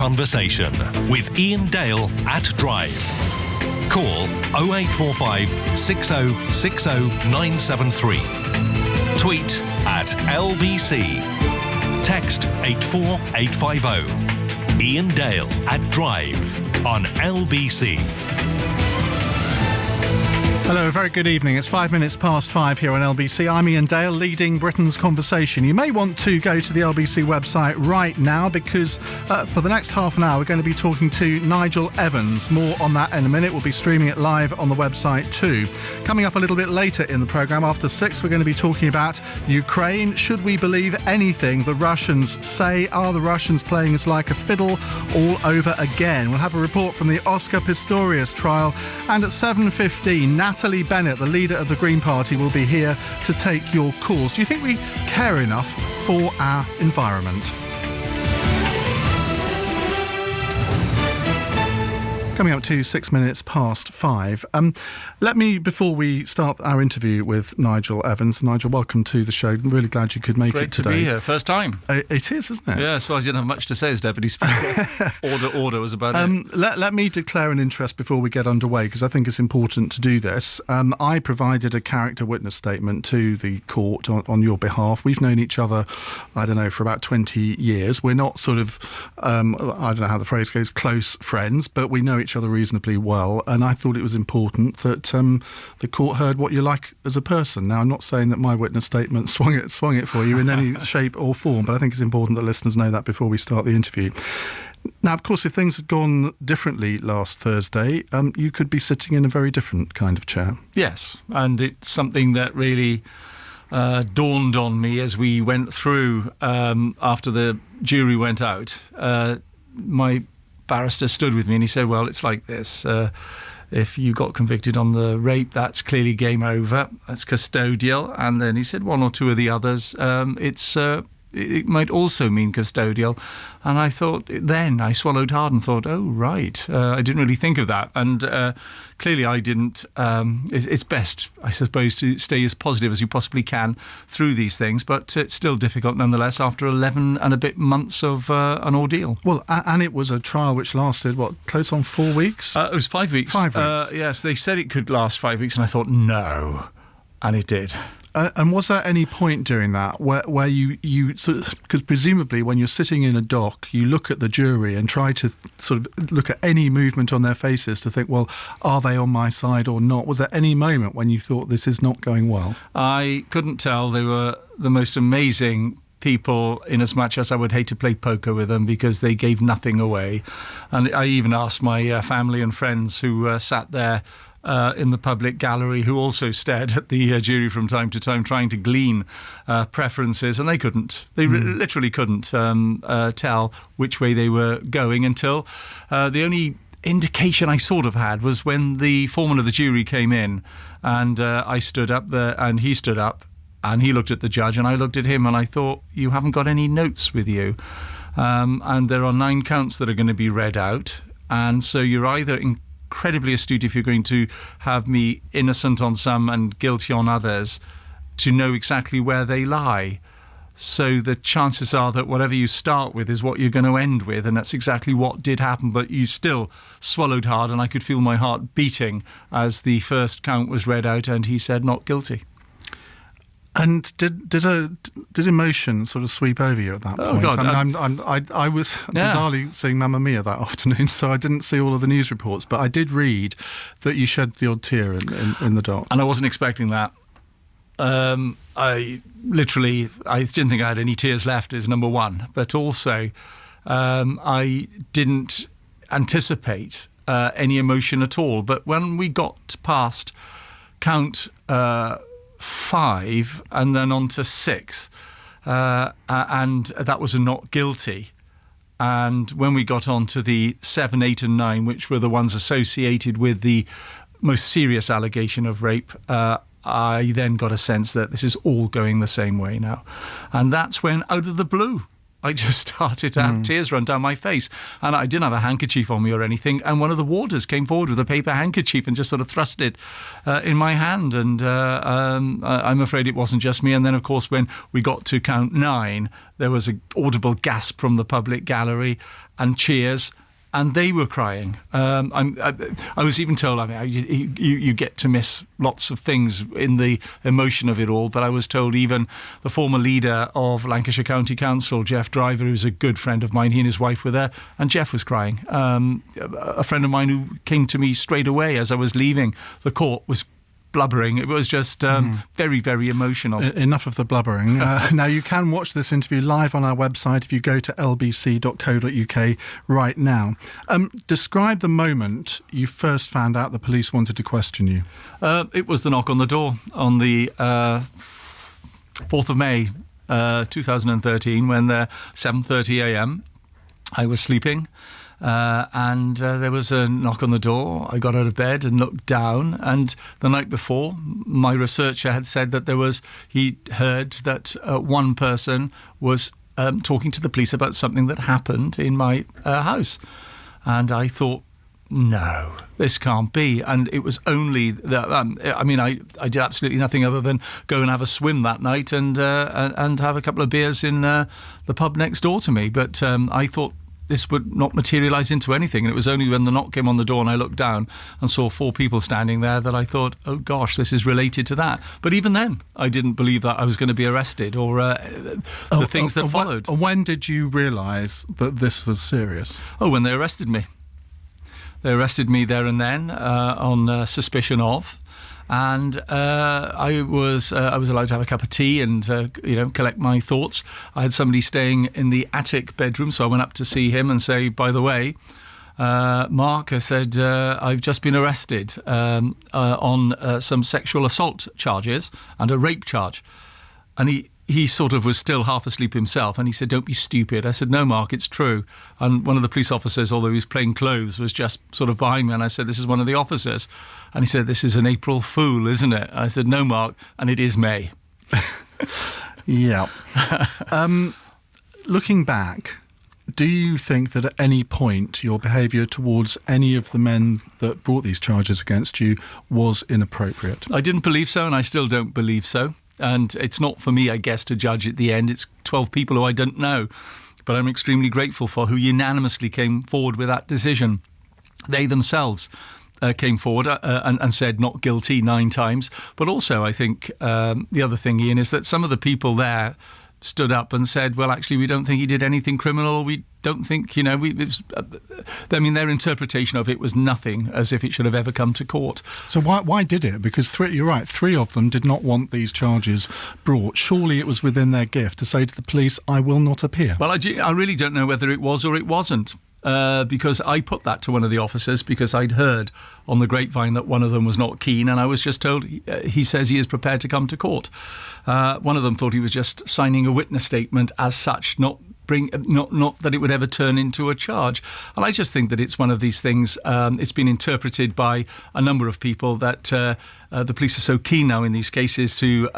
Conversation with Iain Dale at Drive. Call 0845 6060 973. Tweet at LBC. Text 84850. Iain Dale at Drive on LBC. Hello, a very good evening. It's 5 minutes past 5 here on LBC. I'm Iain Dale, leading Britain's conversation. You may want to go to the LBC website right now because for the next half an hour we're going to be talking to Nigel Evans. More on that in a minute. We'll be streaming it live on the website too. Coming up a little bit later in the programme, after 6, we're going to be talking about Ukraine. Should we believe anything the Russians say? Are the Russians playing us like a fiddle all over again? We'll have a report from the Oscar Pistorius trial. And at 7:15, Natalie Bennett, the leader of the Green Party, will be here to take your calls. Do you think we care enough for our environment? Coming up to 6 minutes past 5. Let me, before we start our interview with Nigel Evans, Nigel, welcome to the show. I'm really glad you could make it today. Great to be here. First time. It is, isn't it? Yeah, as far as I didn't have much to say as Deputy Speaker. Order was about it. Let me declare an interest before we get underway, because I think it's important to do this. I provided a character witness statement to the court on your behalf. We've known each other, I don't know, for about 20 years. We're not sort of, I don't know how the phrase goes, close friends, but we know each other reasonably well, and I thought it was important that the court heard what you're like as a person. Now, I'm not saying that my witness statement swung it for you in any shape or form, but I think it's important that listeners know that before we start the interview. Now, of course, if things had gone differently last Thursday, you could be sitting in a very different kind of chair. Yes, and it's something that really dawned on me as we went through after the jury went out. My barrister stood with me and he said, well, it's like this. If you got convicted on the rape, that's clearly game over. That's custodial. And then he said one or two of the others, it might also mean custodial. And I thought, then I swallowed hard and thought, oh, right. I didn't really think of that. And clearly I didn't. It's best, I suppose, to stay as positive as you possibly can through these things. But it's still difficult nonetheless after 11 and a bit months of an ordeal. Well, and it was a trial which lasted, close on 4 weeks? It was 5 weeks. 5 weeks. Yes, they said it could last 5 weeks. And I thought, no. And it did. And was there any point during that where you sort of, because presumably when you're sitting in a dock, you look at the jury and try to sort of look at any movement on their faces to think, well, are they on my side or not? Was there any moment when you thought this is not going well? I couldn't tell. They were the most amazing people, in as much as I would hate to play poker with them because they gave nothing away. And I even asked my family and friends who sat there in the public gallery, who also stared at the jury from time to time, trying to glean preferences, and they couldn't. They literally couldn't tell which way they were going until the only indication I sort of had was when the foreman of the jury came in, and I stood up there, and he stood up, and he looked at the judge, and I looked at him, and I thought, you haven't got any notes with you. And there are 9 counts that are going to be read out, and so you're either incredibly astute if you're going to have me innocent on some and guilty on others to know exactly where they lie. So the chances are that whatever you start with is what you're going to end with, and that's exactly what did happen. But you still swallowed hard, and I could feel my heart beating as the first count was read out and he said not guilty. And did emotion sort of sweep over you at that point? God, I was bizarrely seeing Mamma Mia that afternoon, so I didn't see all of the news reports, but I did read that you shed the odd tear in the dock. And I wasn't expecting that. I didn't think I had any tears left, is number one. But also, I didn't anticipate any emotion at all. But when we got past count 5 and then on to 6, and that was a not guilty. And when we got on to the 7, 8 and 9, which were the ones associated with the most serious allegation of rape, I then got a sense that this is all going the same way now. And that's when, out of the blue, I just started to have tears run down my face. And I didn't have a handkerchief on me or anything. And one of the warders came forward with a paper handkerchief and just sort of thrust it in my hand. And I'm afraid it wasn't just me. And then, of course, when we got to count 9, there was an audible gasp from the public gallery and cheers. And they were crying. I was even told, you get to miss lots of things in the emotion of it all, but I was told even the former leader of Lancashire County Council, Jeff Driver, who's a good friend of mine, he and his wife were there, and Jeff was crying. A friend of mine who came to me straight away as I was leaving the court was blubbering. It was just very, very emotional. Enough of the blubbering. Now, you can watch this interview live on our website if you go to lbc.co.uk right now. Describe the moment you first found out the police wanted to question you. It was the knock on the door on the 4th of May 2013 when 7:30 a.m. I was sleeping. And there was a knock on the door. I got out of bed and looked down, and the night before my researcher had said that he heard that one person was talking to the police about something that happened in my house. And I thought, no, this can't be. And it was only that, I did absolutely nothing other than go and have a swim that night and have a couple of beers in the pub next door to me. But I thought this would not materialise into anything. And it was only when the knock came on the door and I looked down and saw 4 people standing there that I thought, oh gosh, this is related to that. But even then, I didn't believe that I was going to be arrested or the things that followed. When did you realise that this was serious? Oh, when they arrested me. They arrested me there and then on suspicion of. And I was allowed to have a cup of tea and collect my thoughts. I had somebody staying in the attic bedroom, so I went up to see him and say, by the way, Mark, I said, I've just been arrested on some sexual assault charges and a rape charge. And he sort of was still half asleep himself, and he said, don't be stupid. I said, no, Mark, it's true. And one of the police officers, although he was plain clothes, was just sort of behind me, and I said, this is one of the officers. And he said, this is an April Fool, isn't it? I said, no, Mark, and it is May. Yeah. Looking back, do you think that at any point your behaviour towards any of the men that brought these charges against you was inappropriate? I didn't believe so, and I still don't believe so. And it's not for me, I guess, to judge at the end. It's 12 people who I don't know. But I'm extremely grateful for who unanimously came forward with that decision. They themselves came forward and said not guilty 9 times. But also, I think the other thing, Iain, is that some of the people there stood up and said, well, actually, we don't think he did anything criminal. We don't think, their interpretation of it was nothing, as if it should have ever come to court. So why did it? Because you're right, 3 of them did not want these charges brought. Surely it was within their gift to say to the police, I will not appear. Well, I really don't know whether it was or it wasn't. Because I put that to one of the officers because I'd heard on the grapevine that one of them was not keen, and I was just told he says he is prepared to come to court. One of them thought he was just signing a witness statement as such, not that it would ever turn into a charge. And I just think that it's one of these things, it's been interpreted by a number of people that the police are so keen now in these cases to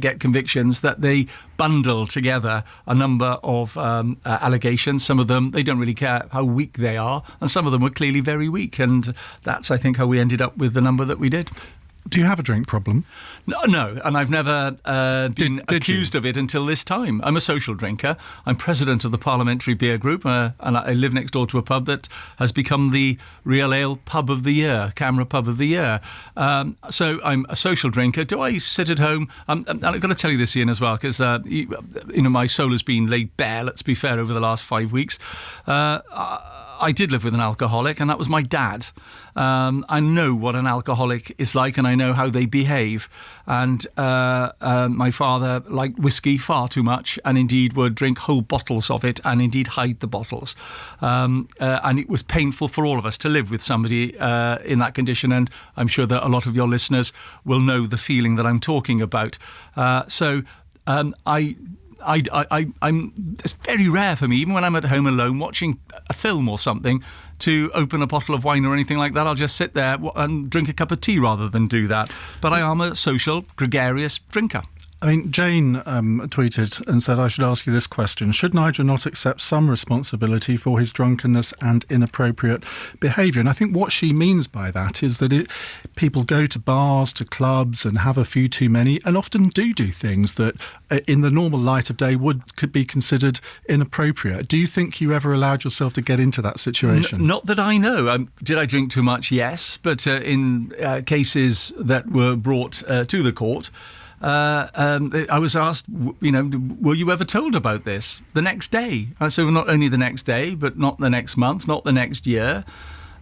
get convictions that they bundle together a number of allegations. Some of them, they don't really care how weak they are, and some of them were clearly very weak. And that's, I think, how we ended up with the number that we did. Do you have a drink problem? No, and I've never been accused of it until this time. I'm a social drinker. I'm president of the Parliamentary Beer Group, and I live next door to a pub that has become the Real Ale Pub of the Year, Camera Pub of the Year. So I'm a social drinker. Do I sit at home? And I've got to tell you this, Iain, as well, because my soul has been laid bare, let's be fair, over the last 5 weeks. I did live with an alcoholic, and that was my dad. I know what an alcoholic is like, and I know how they behave. And my father liked whiskey far too much, and indeed would drink whole bottles of it, and indeed hide the bottles. And it was painful for all of us to live with somebody in that condition. And I'm sure that a lot of your listeners will know the feeling that I'm talking about. It's very rare for me, even when I'm at home alone watching a film or something, to open a bottle of wine or anything like that. I'll just sit there and drink a cup of tea rather than do that. But I am a social, gregarious drinker. I mean, Jane tweeted and said, I should ask you this question. Should Nigel not accept some responsibility for his drunkenness and inappropriate behaviour? And I think what she means by that is that people go to bars, to clubs and have a few too many and often do things that in the normal light of day could be considered inappropriate. Do you think you ever allowed yourself to get into that situation? Not that I know. Did I drink too much? Yes. But in cases that were brought to the court, I was asked, were you ever told about this the next day? I said, well, not only the next day, but not the next month, not the next year.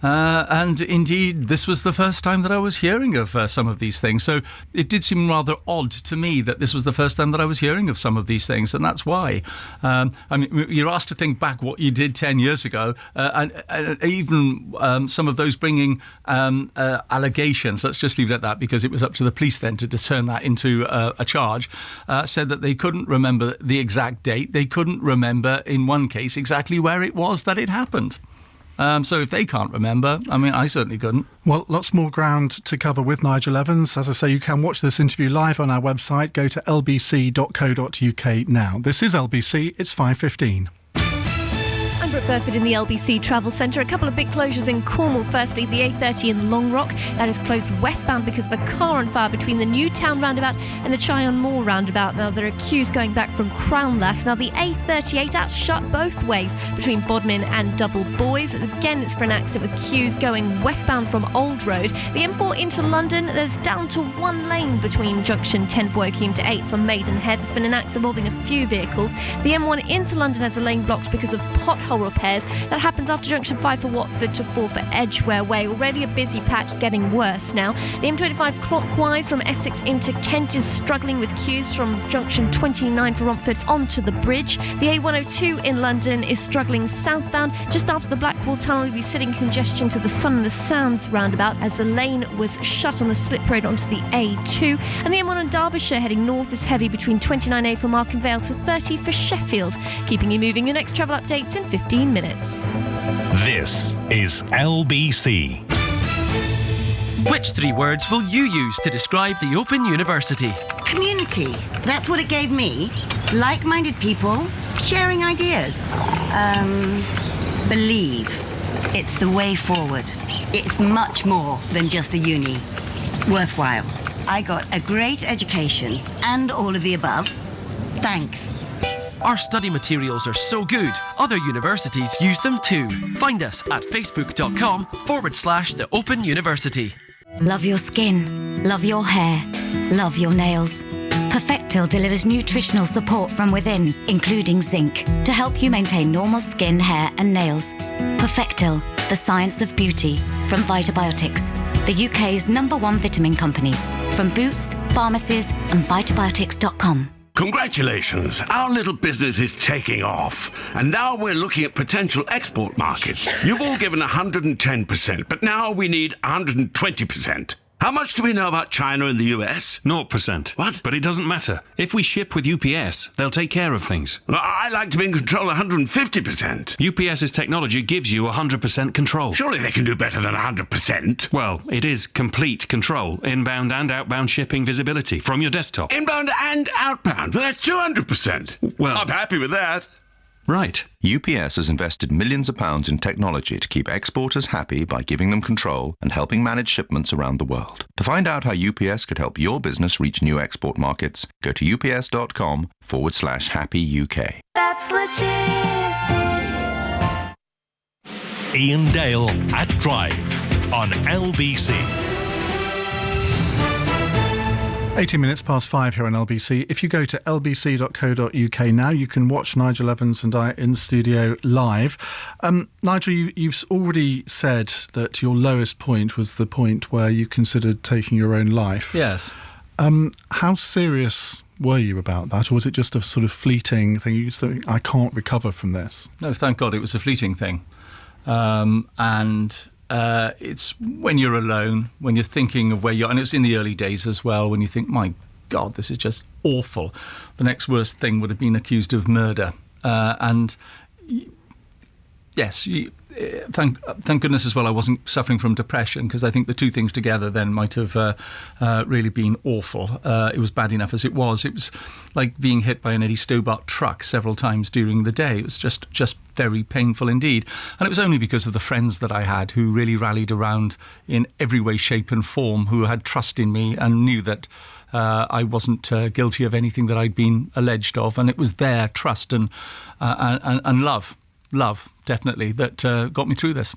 And indeed, this was the first time that I was hearing of some of these things. So it did seem rather odd to me that this was the first time that I was hearing of some of these things. And that's why. I mean, you're asked to think back what you did 10 years ago. And even some of those bringing allegations, let's just leave it at that, because it was up to the police then to turn that into a charge, said that they couldn't remember the exact date. They couldn't remember, in one case, exactly where it was that it happened. So if they can't remember, I mean, I certainly couldn't. Well, lots more ground to cover with Nigel Evans. As I say, you can watch this interview live on our website. Go to lbc.co.uk now. This is LBC. It's 5:15. I'm Brooke Burford in the LBC Travel Centre. A couple of big closures in Cornwall. Firstly, the A30 in Long Rock. That is closed westbound because of a car on fire between the Newtown roundabout and the Cheyenne Moor roundabout. Now, there are queues going back from Crownlass. Now, the A38, that's shut both ways between Bodmin and Double Boys. Again, it's for an accident with queues going westbound from Old Road. The M4 into London, there's down to one lane between junction 10 for Woking to 8 for Maidenhead. There's been an accident involving a few vehicles. The M1 into London has a lane blocked because of pothole repairs. That happens after junction 5 for Watford to 4 for Edgware Way. Already a busy patch, getting worse now. The M25 clockwise from Essex into Kent is struggling with queues from junction 29 for Romford onto the bridge. The A102 in London is struggling southbound. Just after the Blackwall Tunnel, we'll be sitting congestion to the Sun and the Sands roundabout as the lane was shut on the slip road onto the A2. And the M1 in Derbyshire heading north is heavy between 29A for Markenvale to 30 for Sheffield. Keeping you moving. Your next travel updates in 15 minutes. This is LBC. Which three words will you use to describe the Open University? Community. That's what it gave me. Like-minded people, sharing ideas. Believe. It's the way forward. It's much more than just a uni. Worthwhile. I got a great education and all of the above. Thanks. Our study materials are so good, other universities use them too. Find us at facebook.com/The Open University. Love your skin, love your hair, love your nails. Perfectil delivers nutritional support from within, including zinc, to help you maintain normal skin, hair and nails. Perfectil, the science of beauty, from Vitabiotics, the UK's #1 vitamin company. From Boots, pharmacies and Vitabiotics.com. Congratulations, our little business is taking off. And now we're looking at potential export markets. You've all given 110%, but now we need 120%. How much do we know about China and the US? 0%. What? But it doesn't matter. If we ship with UPS, they'll take care of things. Well, I like to be in control 150%. UPS's technology gives you 100% control. Surely they can do better than 100%. Well, it is complete control, inbound and outbound shipping visibility from your desktop. Inbound and outbound, well, that's 200%. Well, I'm happy with that. Right. UPS has invested millions of pounds in technology to keep exporters happy by giving them control and helping manage shipments around the world. To find out how UPS could help your business reach new export markets, go to ups.com/happy UK. That's logistics. Iain Dale at Drive on LBC. 18 minutes past 5 here on LBC. If you go to lbc.co.uk now, you can watch Nigel Evans and I in studio live. Nigel, you've already said that your lowest point was the point where you considered taking your own life. Yes. How serious were you about that, or was it just a sort of fleeting thing? You just think, I can't recover from this? No, thank God it was a fleeting thing. It's when you're alone, when you're thinking of where you're, and it's in the early days as well, when you think, my God, this is just awful. The next worst thing would have been accused of murder. Yes, thank goodness as well I wasn't suffering from depression, because I think the two things together then might have really been awful. It was bad enough as it was. It was like being hit by an Eddie Stobart truck several times during the day. It was just very painful indeed. And it was only because of the friends that I had who really rallied around in every way, shape and form, who had trust in me and knew that I wasn't guilty of anything that I'd been alleged of. And it was their trust and love, definitely, that got me through this.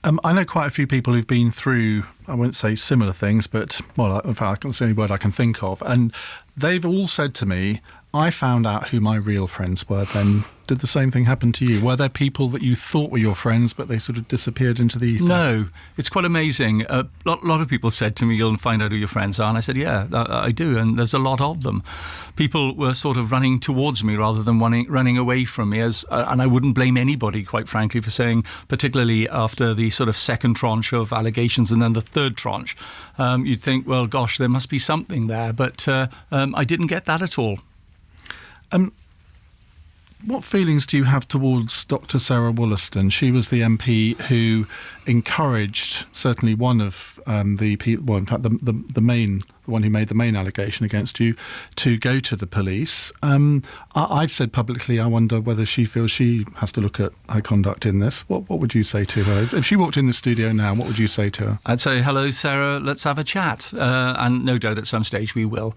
I know quite a few people who've been through, I won't say similar things, but, well, in fact, that's the only word I can think of. And they've all said to me, I found out who my real friends were then. Did the same thing happen to you? Were there people that you thought were your friends, but they sort of disappeared into the ether? No, it's quite amazing. A lot of people said to me, you'll find out who your friends are. And I said, yeah, I do. And there's a lot of them. People were sort of running towards me rather than running away from me. And I wouldn't blame anybody, quite frankly, for saying, particularly after the sort of second tranche of allegations and then the third tranche, you'd think, well, gosh, there must be something there. But I didn't get that at all. What feelings do you have towards Dr. Sarah Wollaston? She was the MP who encouraged certainly one of the people, well, in fact, the one who made the main allegation against you, to go to the police. I've said publicly, I wonder whether she feels she has to look at her conduct in this. What would you say to her? If she walked in the studio now, what would you say to her? I'd say, hello, Sarah, let's have a chat. And no doubt at some stage we will.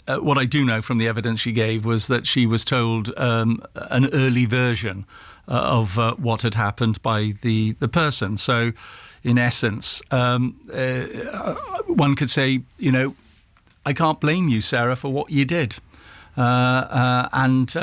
What I do know from the evidence she gave was that she was told an early version of what had happened by the person. So, in essence, one could say, I can't blame you, Sarah, for what you did. And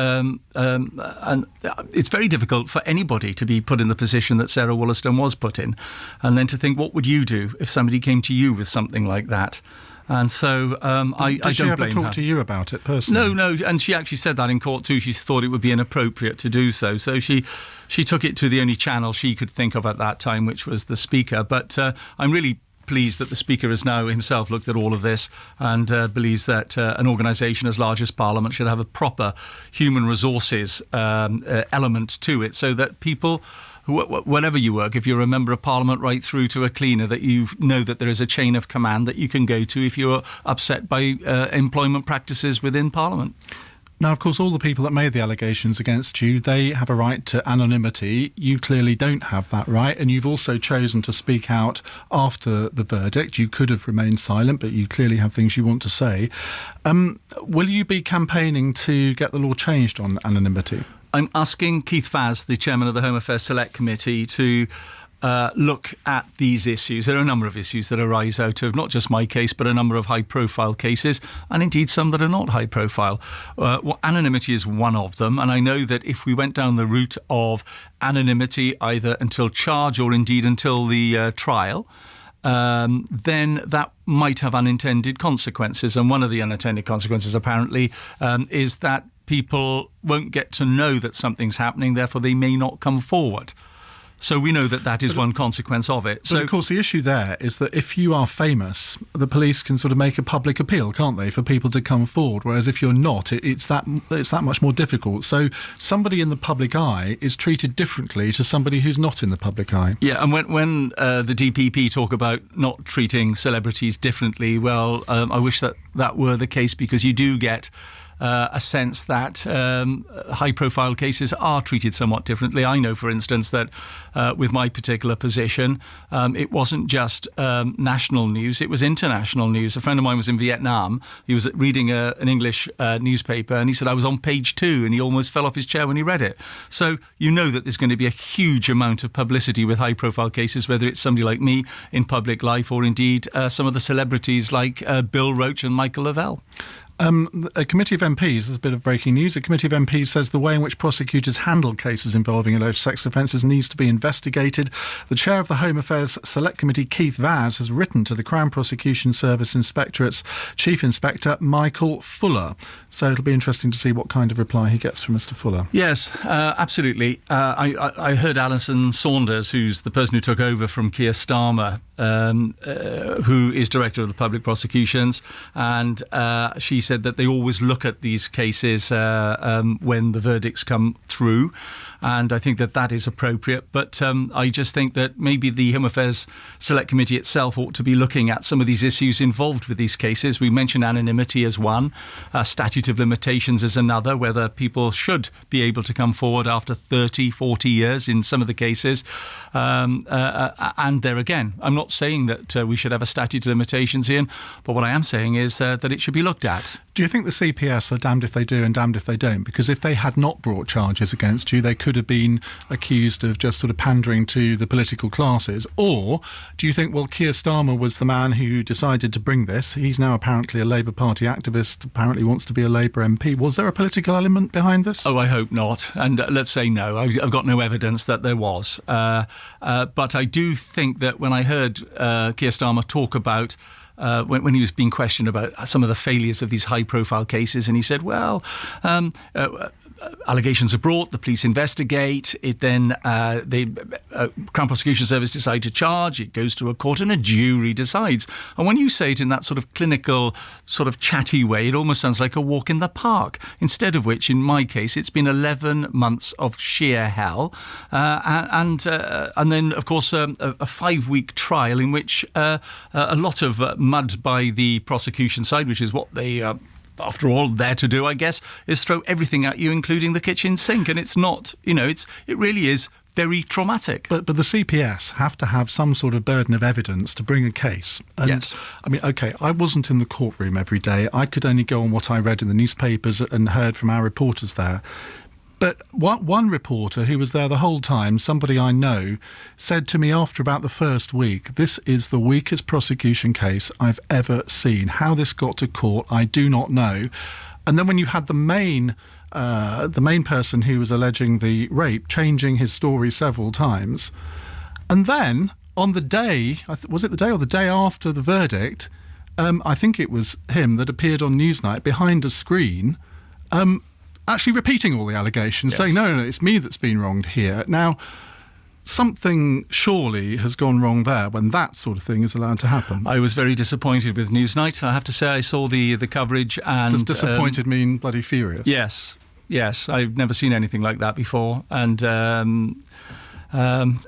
it's very difficult for anybody to be put in the position that Sarah Wollaston was put in, and then to think, what would you do if somebody came to you with something like that? And so I don't blame her. Did she ever talk to you about it personally? No, and she actually said that in court too. She thought it would be inappropriate to do so. So she took it to the only channel she could think of at that time, which was the Speaker. But I'm really pleased that the Speaker has now himself looked at all of this and believes that an organisation as large as Parliament should have a proper human resources element to it, so that people, wherever you work, if you're a member of Parliament right through to a cleaner, that you know that there is a chain of command that you can go to if you're upset by employment practices within Parliament. Now, of course, all the people that made the allegations against you, they have a right to anonymity. You clearly don't have that right, and you've also chosen to speak out after the verdict. You could have remained silent, but you clearly have things you want to say. Will you be campaigning to get the law changed on anonymity? I'm asking Keith Vaz, the chairman of the Home Affairs Select Committee, to look at these issues. There are a number of issues that arise out of not just my case, but a number of high-profile cases, and indeed some that are not high-profile. Anonymity is one of them, and I know that if we went down the route of anonymity either until charge or indeed until the trial, then that might have unintended consequences. And one of the unintended consequences, apparently, is that people won't get to know that something's happening, therefore they may not come forward. So we know that is one consequence of it. But of course, the issue there is that if you are famous, the police can sort of make a public appeal, can't they, for people to come forward? Whereas if you're not, it's that much more difficult. So somebody in the public eye is treated differently to somebody who's not in the public eye. Yeah, and when the DPP talk about not treating celebrities differently, well, I wish that were the case, because you do get a sense that high-profile cases are treated somewhat differently. I know, for instance, that with my particular position, it wasn't just national news, it was international news. A friend of mine was in Vietnam. He was reading an English newspaper, and he said, I was on page 2, and he almost fell off his chair when he read it. So you know that there's going to be a huge amount of publicity with high-profile cases, whether it's somebody like me in public life or indeed some of the celebrities like Bill Roach and Michael Lavelle. A committee of MPs, this is a bit of breaking news, a committee of MPs says the way in which prosecutors handle cases involving alleged sex offences needs to be investigated. The chair of the Home Affairs Select Committee, Keith Vaz, has written to the Crown Prosecution Service Inspectorate's Chief Inspector, Michael Fuller. So it'll be interesting to see what kind of reply he gets from Mr Fuller. Yes, absolutely. I heard Alison Saunders, who's the person who took over from Keir Starmer, who is Director of the Public Prosecutions, and she said that they always look at these cases when the verdicts come through, and I think that is appropriate. But I just think that maybe the Home Affairs Select Committee itself ought to be looking at some of these issues involved with these cases. We mentioned anonymity as one, statute of limitations as another, whether people should be able to come forward after 30, 40 years in some of the cases. And there again, I'm not saying that we should have a statute of limitations, Iain, but what I am saying is that it should be looked at. Do you think the CPS are damned if they do and damned if they don't? Because if they had not brought charges against you, they could have been accused of just sort of pandering to the political classes. Or do you think, well, Keir Starmer was the man who decided to bring this? He's now apparently a Labour Party activist, apparently wants to be a Labour MP. Was there a political element behind this? Oh, I hope not. And let's say no. I've got no evidence that there was. But I do think that when I heard Keir Starmer talk about when he was being questioned about some of the failures of these high-profile cases, and he said, well, allegations are brought, the police investigate, it then the Crown Prosecution Service decide to charge, it goes to a court and a jury decides. And when you say it in that sort of clinical, sort of chatty way, it almost sounds like a walk in the park, instead of which, in my case, it's been 11 months of sheer hell. And then, of course, a 5-week trial in which a lot of mud by the prosecution side, which is what they after all, there to do, I guess, is throw everything at you, including the kitchen sink. And it's not, it really is very traumatic. But the CPS have to have some sort of burden of evidence to bring a case. And, yes. I mean, OK, I wasn't in the courtroom every day. I could only go on what I read in the newspapers and heard from our reporters there. But one reporter who was there the whole time, somebody I know, said to me after about the first week, this is the weakest prosecution case I've ever seen. How this got to court, I do not know. And then when you had the main person who was alleging the rape changing his story several times, and then on the day, was it the day or the day after the verdict, I think it was him that appeared on Newsnight behind a screen, actually repeating all the allegations, saying, no, it's me that's been wronged here. Now, something surely has gone wrong there when that sort of thing is allowed to happen. I was very disappointed with Newsnight. I have to say I saw the coverage and... Does disappointed mean bloody furious? Yes. I've never seen anything like that before. And...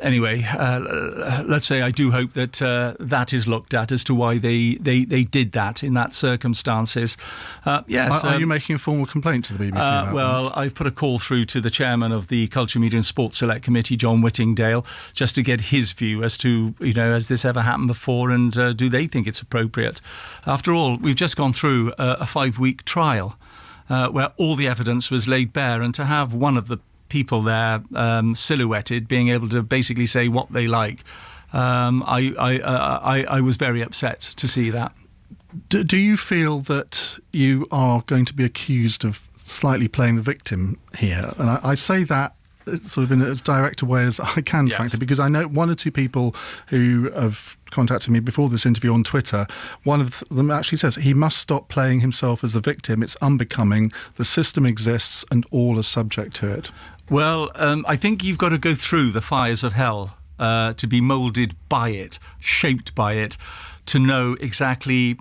anyway, let's say I do hope that that is looked at as to why they did that in that circumstances. Yes. Are you making a formal complaint to the BBC about well, that? I've put a call through to the chairman of the Culture, Media and Sports Select Committee, John Whittingdale, just to get his view as to, has this ever happened before, and do they think it's appropriate? After all, we've just gone through a 5-week trial where all the evidence was laid bare, and to have one of the people there silhouetted being able to basically say what they like. I was very upset to see that. Do you feel that you are going to be accused of slightly playing the victim here? And I say that sort of in as direct a way as I can, yes. frankly, because I know one or two people who have contacted me before this interview on Twitter. One of them actually says he must stop playing himself as the victim. It's unbecoming. The system exists and all are subject to it. Well, I think you've got to go through the fires of hell to be moulded by it, shaped by it, to know exactly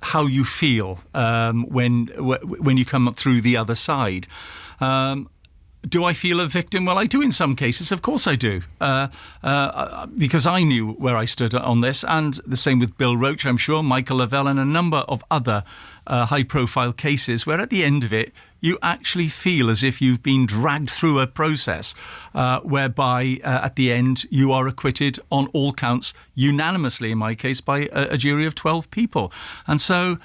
how you feel when you come up through the other side. Do I feel a victim? Well, I do in some cases. Of course I do. Because I knew where I stood on this, and the same with Bill Roach, I'm sure, Michael Lavelle, and a number of other high-profile cases where at the end of it, you actually feel as if you've been dragged through a process whereby at the end you are acquitted on all counts unanimously, in my case, by a jury of 12 people. And so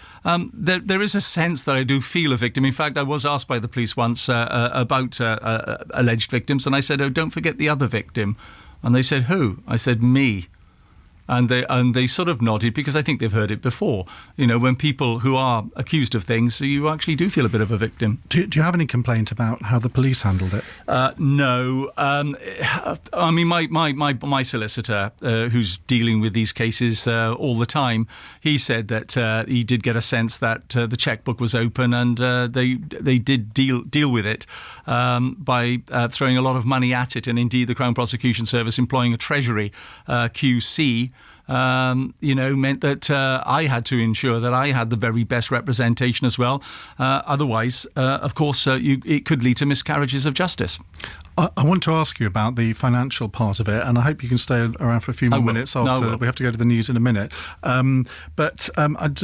there is a sense that I do feel a victim. In fact, I was asked by the police once about alleged victims, and I said, oh, don't forget the other victim. And they said, who? I said, me. And they sort of nodded because I think they've heard it before. When people who are accused of things, you actually do feel a bit of a victim. Do you have any complaint about how the police handled it? No. I mean, my solicitor, who's dealing with these cases all the time, he said that he did get a sense that the checkbook was open, and they did deal with it by throwing a lot of money at it, and indeed the Crown Prosecution Service employing a Treasury QC. Meant that I had to ensure that I had the very best representation as well. Otherwise, of course, it could lead to miscarriages of justice. I want to ask you about the financial part of it, and I hope you can stay around for a few more minutes after. We have to go to the news in a minute. But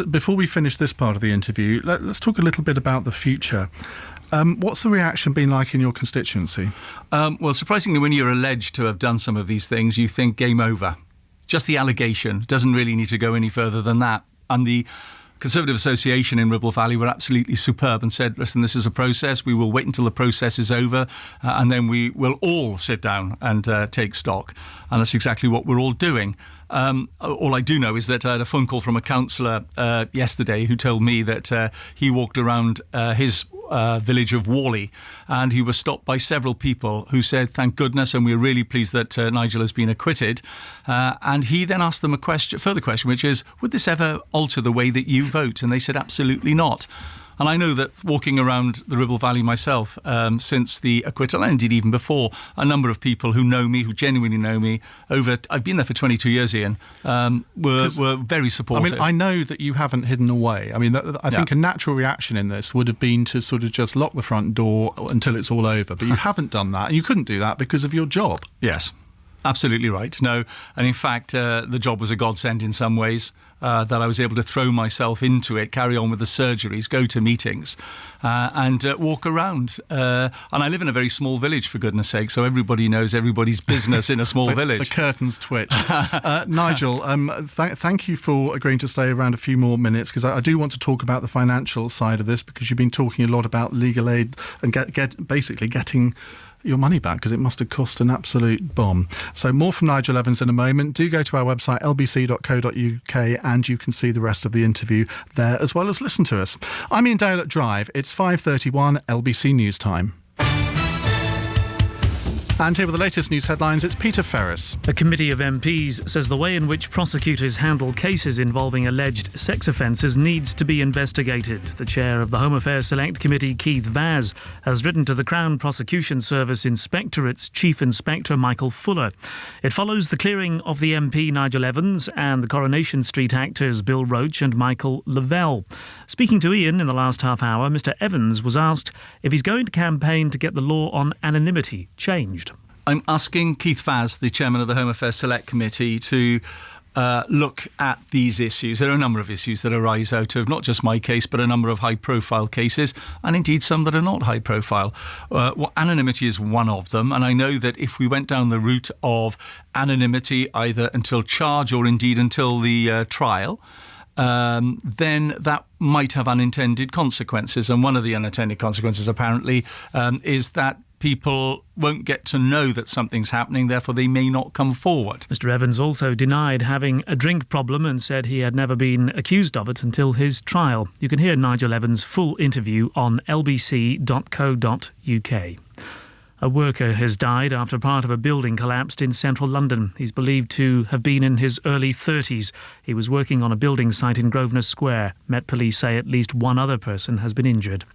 before we finish this part of the interview, let's talk a little bit about the future. What's the reaction been like in your constituency? Well, surprisingly, when you're alleged to have done some of these things, you think game over. Just the allegation doesn't really need to go any further than that. And the Conservative Association in Ribble Valley were absolutely superb and said, listen, this is a process. We will wait until the process is over and then we will all sit down and take stock. And that's exactly what we're all doing. All I do know is that I had a phone call from a councillor yesterday who told me that he walked around his village of Whalley and he was stopped by several people who said, thank goodness, and we're really pleased that Nigel has been acquitted. And he then asked them a further question, which is, would this ever alter the way that you vote? And they said, absolutely not. And I know that walking around the Ribble Valley myself, since the acquittal, and indeed even before, a number of people who know me, who genuinely know me, I've been there for 22 years, Iain, were very supportive. I mean, I know that you haven't hidden away. I mean, I think a natural reaction in this would have been to sort of just lock the front door until it's all over. But you haven't done that, and you couldn't do that because of your job. Yes. Absolutely right. No, and in fact, the job was a godsend in some ways, that I was able to throw myself into it, carry on with the surgeries, go to meetings and walk around. And I live in a very small village, for goodness sake, so everybody knows everybody's business in a small village. The curtains twitch. Nigel, thank you for agreeing to stay around a few more minutes, because I do want to talk about the financial side of this, because you've been talking a lot about legal aid and basically getting your money back, because it must have cost an absolute bomb. So more from Nigel Evans in a moment. Do go to our website lbc.co.uk and you can see the rest of the interview there, as well as listen to us. I'm Iain Dale at Drive. It's 5:31 LBC News Time. And here with the latest news headlines, it's Peter Ferris. A committee of MPs says the way in which prosecutors handle cases involving alleged sex offences needs to be investigated. The chair of the Home Affairs Select Committee, Keith Vaz, has written to the Crown Prosecution Service Inspectorate's Chief Inspector, Michael Fuller. It follows the clearing of the MP Nigel Evans and the Coronation Street actors Bill Roach and Michael Lavelle. Speaking to Iain in the last half hour, Mr Evans was asked if he's going to campaign to get the law on anonymity changed. I'm asking Keith Vaz, the chairman of the Home Affairs Select Committee, to look at these issues. There are a number of issues that arise out of not just my case, but a number of high-profile cases, and indeed some that are not high-profile. Anonymity is one of them, and I know that if we went down the route of anonymity, either until charge or indeed until the trial, then that might have unintended consequences. And one of the unintended consequences, apparently, is that people won't get to know that something's happening, therefore they may not come forward. Mr Evans also denied having a drink problem and said he had never been accused of it until his trial. You can hear Nigel Evans' full interview on lbc.co.uk. A worker has died after part of a building collapsed in central London. He's believed to have been in his early 30s. He was working on a building site in Grosvenor Square. Met Police say at least one other person has been injured.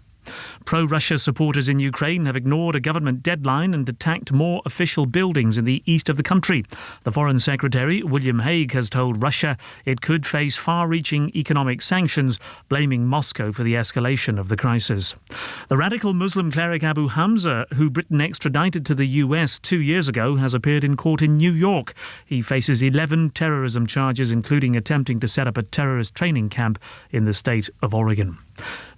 Pro-Russia supporters in Ukraine have ignored a government deadline and attacked more official buildings in the east of the country. The Foreign Secretary, William Hague, has told Russia it could face far-reaching economic sanctions, blaming Moscow for the escalation of the crisis. The radical Muslim cleric Abu Hamza, who Britain extradited to the US 2 years ago, has appeared in court in New York. He faces 11 terrorism charges, including attempting to set up a terrorist training camp in the state of Oregon.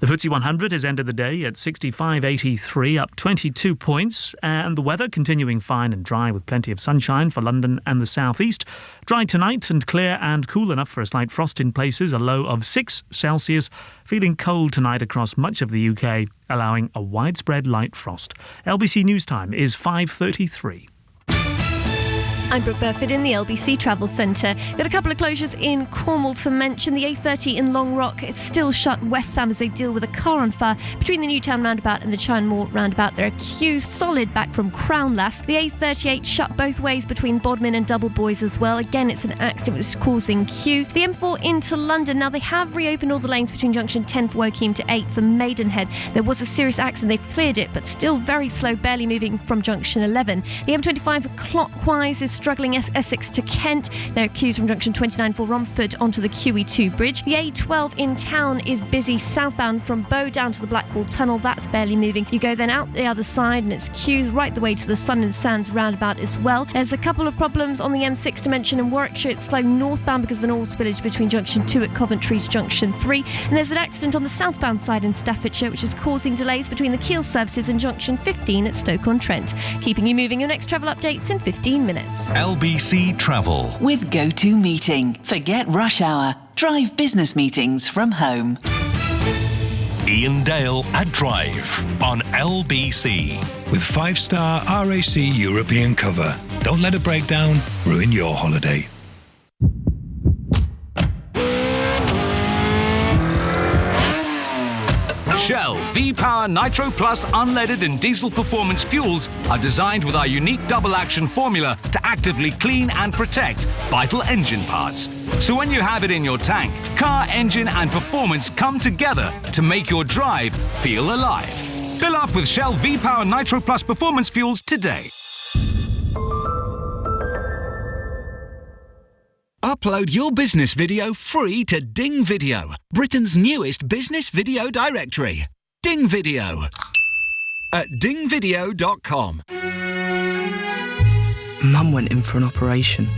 The FTSE 100 has ended the day at 65.83, up 22 points, and the weather continuing fine and dry with plenty of sunshine for London and the southeast. Dry tonight and clear and cool enough for a slight frost in places, a low of 6 Celsius. Feeling cold tonight across much of the UK, allowing a widespread light frost. LBC News Time is 5:33. I'm Brooke Burford in the LBC Travel Centre. Got a couple of closures in Cornwall to mention. The A30 in Long Rock is still shut westbound as they deal with a car on fire between the Newtown roundabout and the Chine Moor roundabout. There are queues solid back from Crownlass. The A38 shut both ways between Bodmin and Double Boys as well. Again, it's an accident which is causing queues. The M4 into London. Now, they have reopened all the lanes between junction 10 for Woking to 8 for Maidenhead. There was a serious accident. They've cleared it, but still very slow, barely moving from junction 11. The M25 clockwise is struggling Essex to Kent. There are queues from junction 29 for Romford onto the QE2 bridge. The A12 in town is busy southbound from Bow down to the Blackwall Tunnel. That's barely moving. You go then out the other side and it's queues right the way to the Sun and Sands roundabout as well. There's a couple of problems on the M6 to mention in Warwickshire. It's slow northbound because of an oil spillage between junction 2 at Coventry to junction 3. And there's an accident on the southbound side in Staffordshire which is causing delays between the Keel services and junction 15 at Stoke-on-Trent. Keeping you moving, your next travel updates in 15 minutes. LBC Travel. With Go-To Meeting. Forget rush hour. Drive business meetings from home. Iain Dale at Drive on LBC. With 5-star RAC European cover. Don't let a breakdown ruin your holiday. Shell V-Power Nitro Plus unleaded and diesel performance fuels are designed with our unique double-action formula to actively clean and protect vital engine parts. So when you have it in your tank, car, engine and performance come together to make your drive feel alive. Fill up with Shell V-Power Nitro Plus performance fuels today. Upload your business video free to Ding Video, Britain's newest business video directory. Ding Video at dingvideo.com. Mum went in for an operation.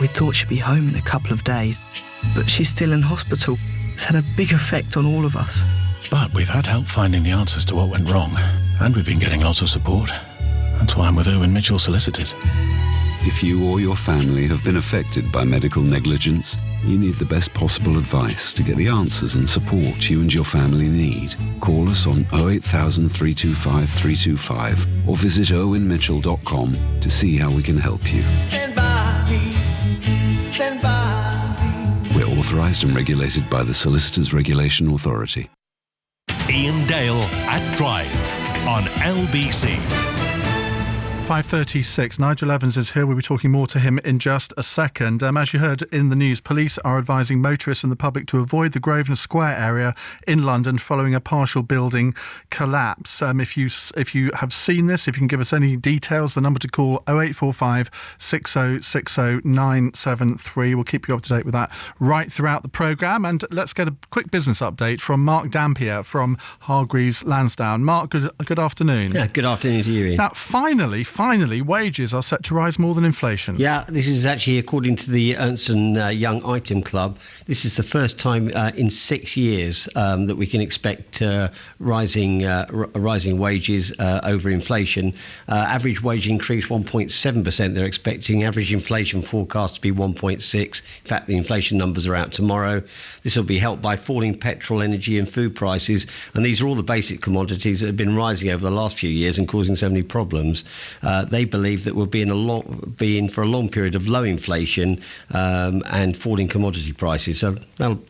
We thought she'd be home in a couple of days, but she's still in hospital. It's had a big effect on all of us. But we've had help finding the answers to what went wrong, and we've been getting lots of support. That's why I'm with Owen Mitchell Solicitors. If you or your family have been affected by medical negligence, you need the best possible advice to get the answers and support you and your family need. Call us on 08000 325 325 or visit owenmitchell.com to see how we can help you. Stand by me. Stand by me. We're authorised and regulated by the Solicitors Regulation Authority. Iain Dale at Drive on LBC. 5:36. Nigel Evans is here. We'll be talking more to him in just a second. As you heard in the news, police are advising motorists and the public to avoid the Grosvenor Square area in London following a partial building collapse. If you have seen this, if you can give us any details, the number to call 0845 6060 973. We'll keep you up to date with that right throughout the programme. And let's get a quick business update from Mark Dampier from Hargreaves Lansdowne. Mark, good afternoon. Yeah, good afternoon to you, Ian. Now, finally, wages are set to rise more than inflation. Yeah, this is actually according to the Ernst & Young Item Club. This is the first time in 6 years that we can expect rising wages over inflation. Average wage increase 1.7%. They're expecting average inflation forecast to be 1.6. In fact, the inflation numbers are out tomorrow. This will be helped by falling petrol, energy and food prices. And these are all the basic commodities that have been rising over the last few years and causing so many problems. They believe that we'll be in for a long period of low inflation and falling commodity prices. So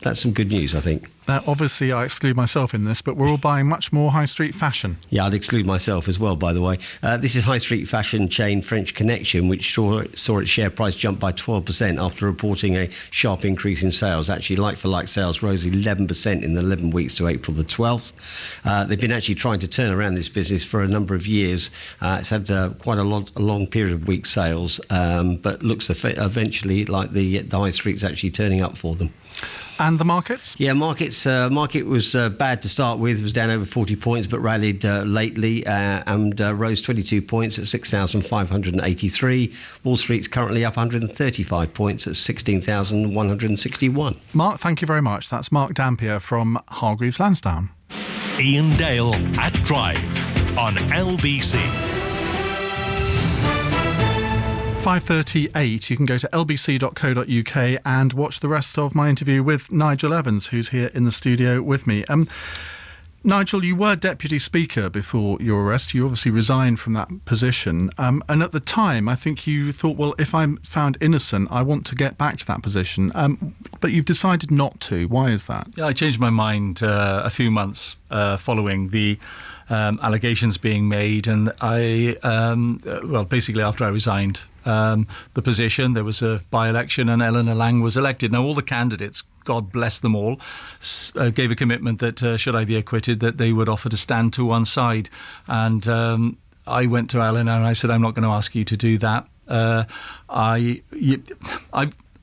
that's some good news, I think. Now, obviously, I exclude myself in this, but we're all buying much more high street fashion. Yeah, I'd exclude myself as well, by the way. This is high street fashion chain French Connection, which saw its share price jump by 12% after reporting a sharp increase in sales. Actually, like-for-like sales rose 11% in the 11 weeks to April the 12th. They've been actually trying to turn around this business for a number of years. It's had quite a long period of weak sales, but looks eventually like the high street's actually turning up for them. And the markets? Yeah, market was bad to start with. It was down over 40 points, but rallied lately and rose 22 points at 6,583. Wall Street's currently up 135 points at 16,161. Mark, thank you very much. That's Mark Dampier from Hargreaves Lansdowne. Iain Dale at Drive on LBC. 5:38. You can go to lbc.co.uk and watch the rest of my interview with Nigel Evans, who's here in the studio with me. Nigel, you were Deputy Speaker before your arrest. You obviously resigned from that position. And at the time, I think you thought, well, if I'm found innocent, I want to get back to that position. But you've decided not to. Why is that? Yeah, I changed my mind a few months following the allegations being made. And basically after I resigned the position, there was a by-election and Eleanor Lang was elected. Now, all the candidates, God bless them all, gave a commitment that should I be acquitted, that they would offer to stand to one side. And I went to Eleanor and I said, I'm not going to ask you to do that.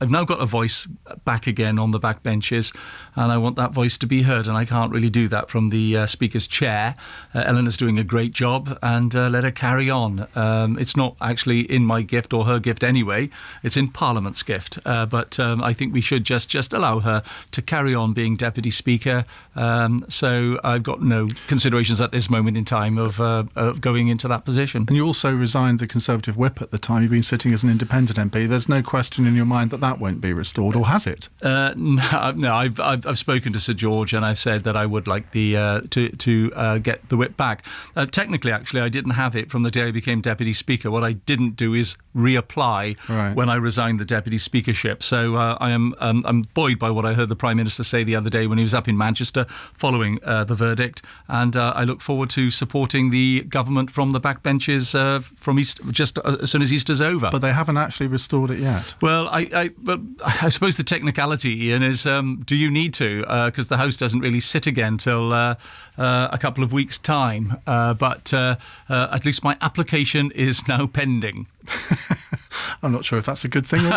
I've now got a voice back again on the backbenches, and I want that voice to be heard, and I can't really do that from the Speaker's chair. Eleanor's doing a great job, and let her carry on. It's not actually in my gift or her gift anyway. It's in Parliament's gift. But I think we should just allow her to carry on being Deputy Speaker. So I've got no considerations at this moment in time of going into that position. And you also resigned the Conservative whip at the time. You've been sitting as an independent MP. There's no question in your mind that won't be restored, or has it? No, I've spoken to Sir George, and I've said that I would like to get the whip back. Technically, actually, I didn't have it from the day I became Deputy Speaker. What I didn't do is reapply when I resigned the Deputy Speakership. So I'm buoyed by what I heard the Prime Minister say the other day when he was up in Manchester following the verdict, and I look forward to supporting the government from the backbenches from East, just as soon as Easter's over. But they haven't actually restored it yet. Well, but I suppose the technicality, Iain, is do you need to? Because the House doesn't really sit again till a couple of weeks' time. But at least my application is now pending. I'm not sure if that's a good thing or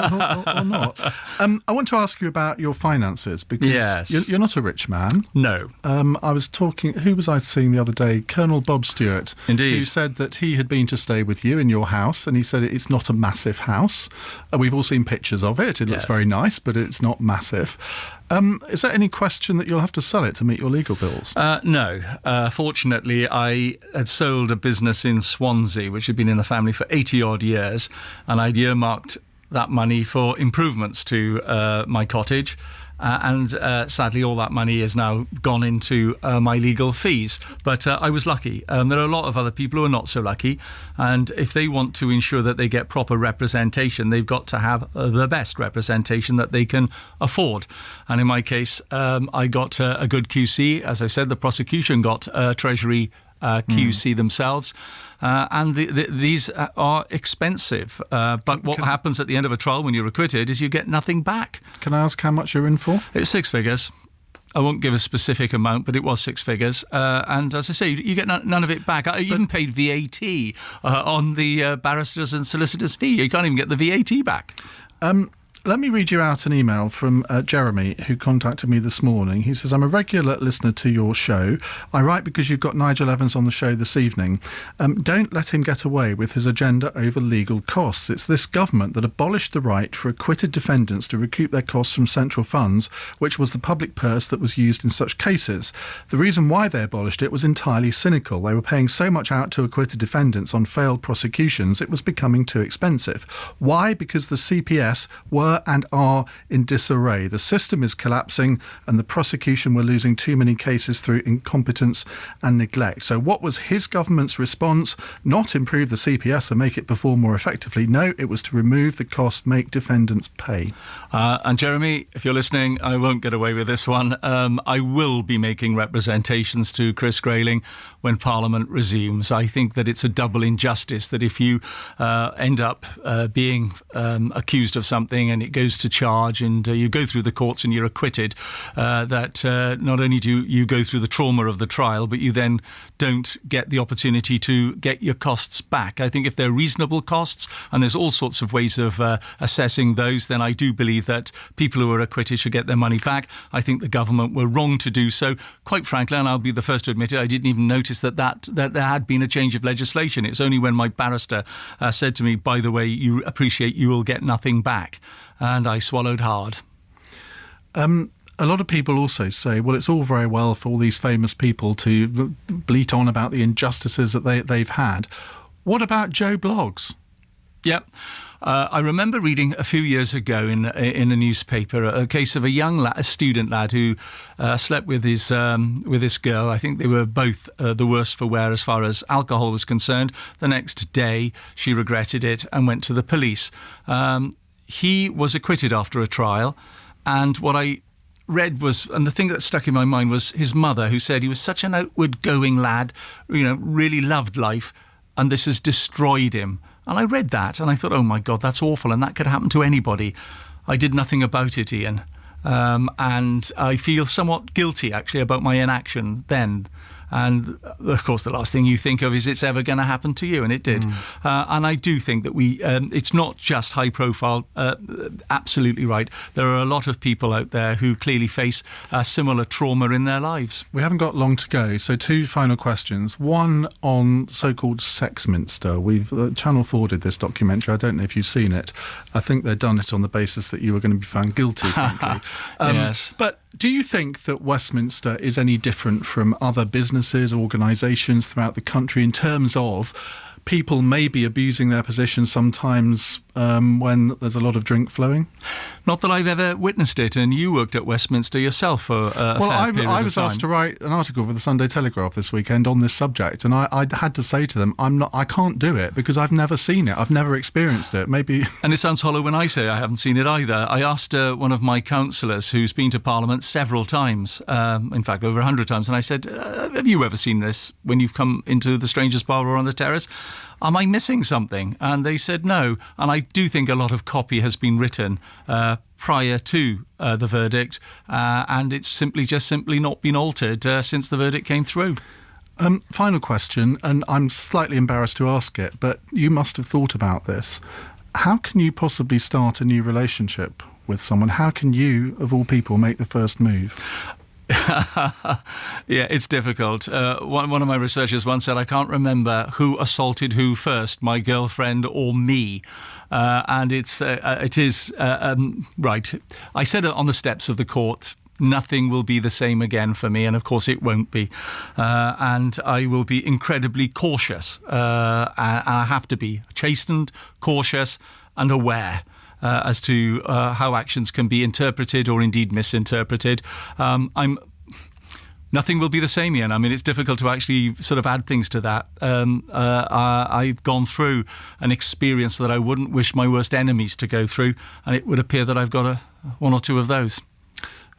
not. I want to ask you about your finances, because you're not a rich man. No. I was talking, who was I seeing the other day? Colonel Bob Stewart. Indeed. Who said that he had been to stay with you in your house, and he said it's not a massive house. We've all seen pictures of it. It looks very nice, but it's not massive. Is there any question that you'll have to sell it to meet your legal bills? No. Fortunately, I had sold a business in Swansea, which had been in the family for 80-odd years, and I'd earmarked that money for improvements to my cottage. And sadly, all that money has now gone into my legal fees. But I was lucky. There are a lot of other people who are not so lucky. And if they want to ensure that they get proper representation, they've got to have the best representation that they can afford. And in my case, I got a good QC. As I said, the prosecution got Treasury QC themselves. And these are expensive. But what happens at the end of a trial when you're acquitted is you get nothing back. Can I ask how much you're in for? It's 6 figures. I won't give a specific amount, but it was 6 figures. And as I say, you get none of it back. I even paid VAT on the barristers and solicitors' fee. You can't even get the VAT back. Let me read you out an email from Jeremy, who contacted me this morning. He says, I'm a regular listener to your show. I write because you've got Nigel Evans on the show this evening. Don't let him get away with his agenda over legal costs. It's this government that abolished the right for acquitted defendants to recoup their costs from central funds, which was the public purse that was used in such cases. The reason why they abolished it was entirely cynical. They were paying so much out to acquitted defendants on failed prosecutions, it was becoming too expensive. Why? Because the CPS were and are in disarray. The system is collapsing, and the prosecution were losing too many cases through incompetence and neglect. So what was his government's response? Not improve the CPS and make it perform more effectively. No, it was to remove the cost, make defendants pay. And Jeremy, if you're listening, I won't get away with this one. I will be making representations to Chris Grayling when Parliament resumes. I think that it's a double injustice that if you end up being accused of something and it goes to charge and you go through the courts and you're acquitted, that not only do you go through the trauma of the trial, but you then don't get the opportunity to get your costs back. I think if they're reasonable costs, and there's all sorts of ways of assessing those, then I do believe that people who are acquitted should get their money back. I think the government were wrong to do so. Quite frankly, and I'll be the first to admit it, I didn't even notice that there had been a change of legislation. It's only when my barrister said to me, by the way, you appreciate you will get nothing back. And I swallowed hard. A lot of people also say, well, it's all very well for all these famous people to bleat on about the injustices that they've had. What about Joe Bloggs? Yep. I remember reading a few years ago in a newspaper a case of a student lad who slept with this girl. I think they were both the worse for wear as far as alcohol was concerned. The next day, she regretted it and went to the police. He was acquitted after a trial, and what I read was, and the thing that stuck in my mind was his mother, who said he was such an outward-going lad, really loved life, and this has destroyed him. And I read that and I thought, oh my God, that's awful, and that could happen to anybody. I did nothing about it, Iain. And I feel somewhat guilty, actually, about my inaction then. And of course, the last thing you think of is it's ever going to happen to you, and it did. And I do think that it's not just high profile. Absolutely right. There are a lot of people out there who clearly face similar trauma in their lives. We haven't got long to go, so 2 final questions. One on so-called Sexminster. We've Channel 4 did this documentary. I don't know if you've seen it. I think they'd done it on the basis that you were going to be found guilty, frankly. Yes. But do you think that Westminster is any different from other businesses, organisations throughout the country in terms of people maybe abusing their position sometimes when there's a lot of drink flowing? Not that I've ever witnessed it, and you worked at Westminster yourself for a fair period of time. I was asked to write an article for the Sunday Telegraph this weekend on this subject, and I had to say to them, I can't do it because I've never seen it, I've never experienced it. Maybe. And it sounds hollow when I say I haven't seen it either. I asked one of my councillors who's been to Parliament several times, in fact over 100 times, and I said, have you ever seen this when you've come into the Strangers' Bar or on the terrace? Am I missing something? And they said no. And I do think a lot of copy has been written prior to the verdict, and it's simply not been altered since the verdict came through. Final question, and I'm slightly embarrassed to ask it, but you must have thought about this. How can you possibly start a new relationship with someone? How can you, of all people, make the first move? Yeah, it's difficult. One of my researchers once said, I can't remember who assaulted who first, my girlfriend or me. And it is right. I said it on the steps of the court. Nothing will be the same again for me, and of course it won't be. And I will be incredibly cautious. I have to be chastened, cautious, and aware as to how actions can be interpreted or indeed misinterpreted. Nothing will be the same, Iain. I mean, it's difficult to actually sort of add things to that. I've gone through an experience that I wouldn't wish my worst enemies to go through, and it would appear that I've got one or two of those.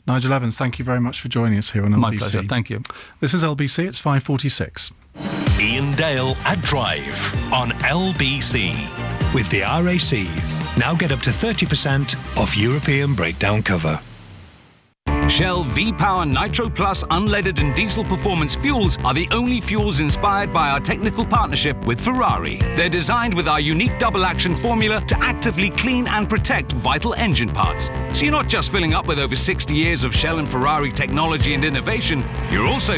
Nigel Evans, thank you very much for joining us here on LBC. My pleasure, thank you. This is LBC, it's 5:46. Iain Dale at Drive on LBC. With the RAC, now get up to 30% off European breakdown cover. Shell V-Power Nitro Plus unleaded and diesel performance fuels are the only fuels inspired by our technical partnership with Ferrari. They're designed with our unique double-action formula to actively clean and protect vital engine parts. So you're not just filling up with over 60 years of Shell and Ferrari technology and innovation, you're also